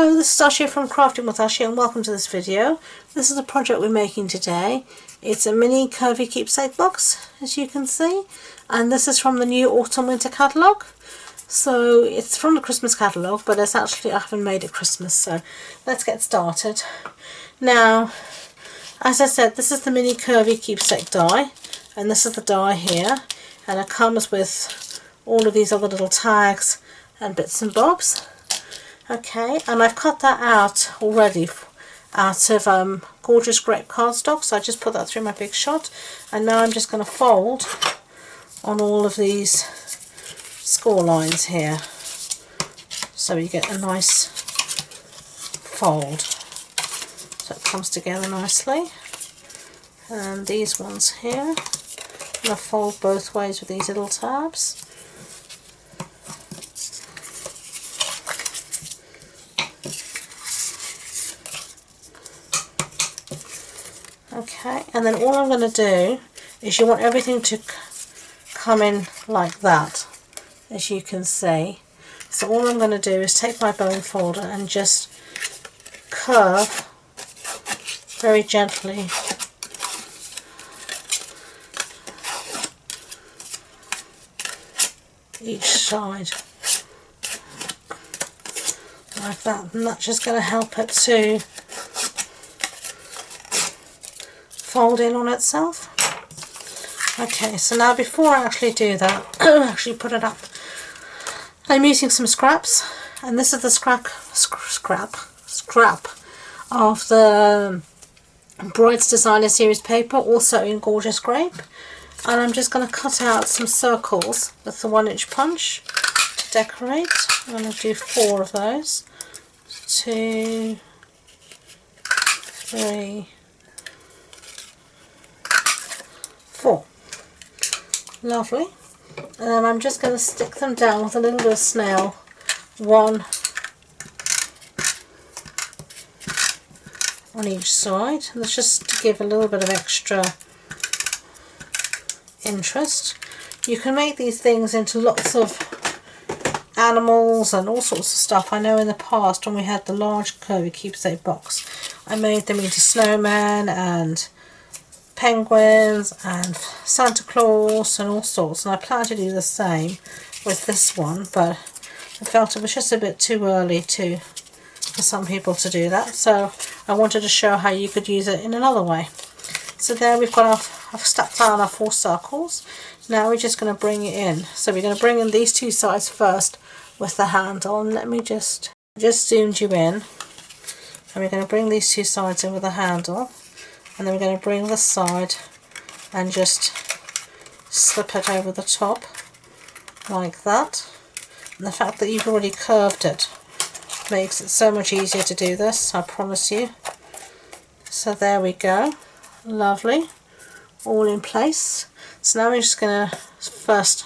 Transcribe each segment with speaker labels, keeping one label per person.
Speaker 1: Hello, this is Ashi from Crafting with Ashi and welcome to this video. This is a project we're making today. It's a mini Curvy Keepsake box, as you can see, and this is from the new Autumn Winter catalogue. So it's from the Christmas catalogue, but it's actually, I haven't made it Christmas, so let's get started. Now, as I said, this is the mini Curvy Keepsake die, and this is the die here, and it comes with all of these other little tags and bits and bobs. Okay, and I've cut that out already out of gorgeous grape cardstock, so I just put that through my Big Shot, and now I'm just going to fold on all of these score lines here, so you get a nice fold, so it comes together nicely. And these ones here, I'm going to fold both ways with these little tabs. Okay, and then all I'm going to do is, you want everything to come in like that, as you can see. So all I'm going to do is take my bone folder and just curve very gently each side like that, and that's just going to help it to fold in on itself. Okay, so now before I actually do that, actually put it up, I'm using some scraps, and this is the scrap of the Brights Designer Series paper, also in gorgeous grape, and I'm just going to cut out some circles with the 1-inch punch to decorate. I'm going to do 4 of those. 2, 3, 4. Lovely. And then I'm just going to stick them down with a little bit of snail, 1 on each side. And that's just to give a little bit of extra interest. You can make these things into lots of animals and all sorts of stuff. I know in the past, when we had the large Curvy Keepsake box, I made them into snowmen and penguins and Santa Claus and all sorts, and I plan to do the same with this one, but I felt it was just a bit too early for some people to do that, so I wanted to show how you could use it in another way. So there we've got I've stuck down our 4 circles. Now we're just going to bring it in. So we're going to bring in these 2 sides first with the handle, and let me just zoomed you in, and we're going to bring these 2 sides in with the handle. And then we're going to bring this side and just slip it over the top like that. And the fact that you've already curved it makes it so much easier to do this, I promise you. So there we go. Lovely. All in place. So now we're just going to first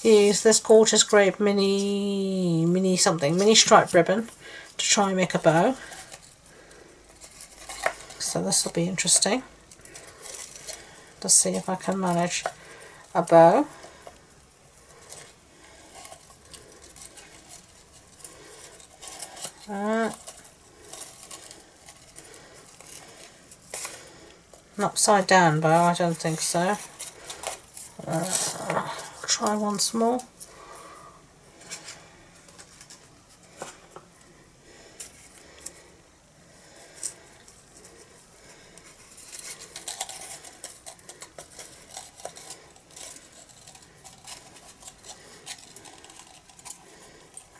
Speaker 1: use this gorgeous grape mini striped ribbon to try and make a bow. So this will be interesting to see if I can manage a bow. An upside down bow, I don't think so. Try once more.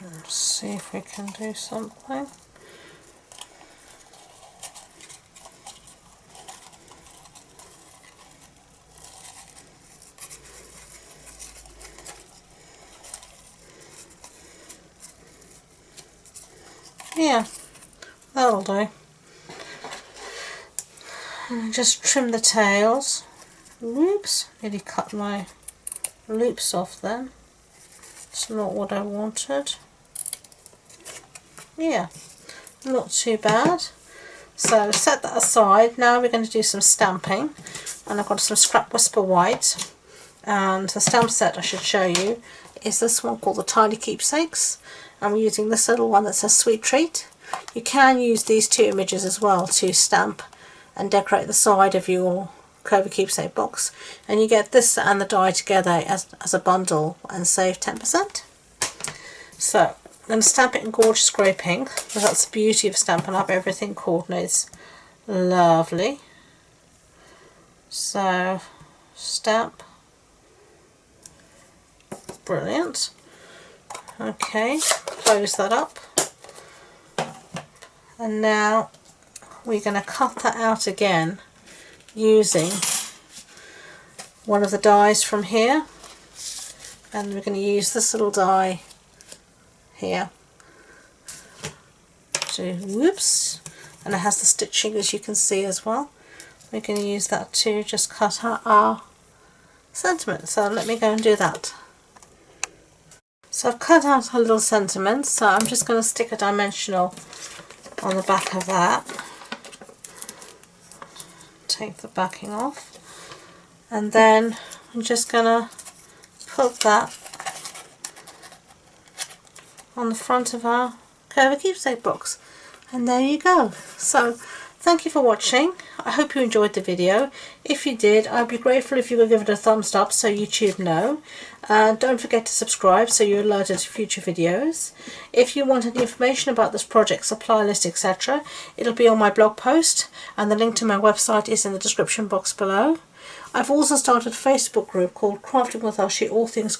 Speaker 1: Let's see if we can do something. Yeah, that'll do. And just trim the tails. Oops, nearly cut my loops off then. It's not what I wanted. Yeah, not too bad. So set that aside. Now we're going to do some stamping, and I've got some Scrap Whisper White, and the stamp set I should show you is this one called the Tiny Keepsakes. I'm using this little one that says Sweet Treat, You can use these two images as well to stamp and decorate the side of your Curvy Keepsake box, and you get this and the die together as a bundle and save 10%. So I'm going to stamp it in gorgeous grey pink, because that's the beauty of Stampin' Up, everything coordinates lovely. So stamp, brilliant. Okay, close that up, and now we're going to cut that out again using one of the dies from here, and we're going to use this little die here to, whoops, and it has the stitching as you can see as well. We're going to use that to just cut out our sentiment, so let me go and do that. So I've cut out our little sentiment, so I'm just going to stick a dimensional on the back of that. Take the backing off, and then I'm just going to put that on the front of our Curvy Keepsake box, and there you go. So thank you for watching. I hope you enjoyed the video. If you did, I'd be grateful if you would give it a thumbs up so YouTube know. Don't forget to subscribe so you're alerted to future videos. If you want any information about this project, supply list, etc., it'll be on my blog post, and the link to my website is in the description box below. I've also started a Facebook group called Crafting with Ushi, all things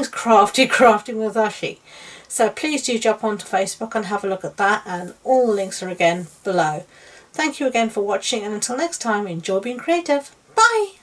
Speaker 1: crafty, crafting with Ushi. So please do jump onto Facebook and have a look at that, and all the links are again below. Thank you again for watching, and until next time, enjoy being creative. Bye!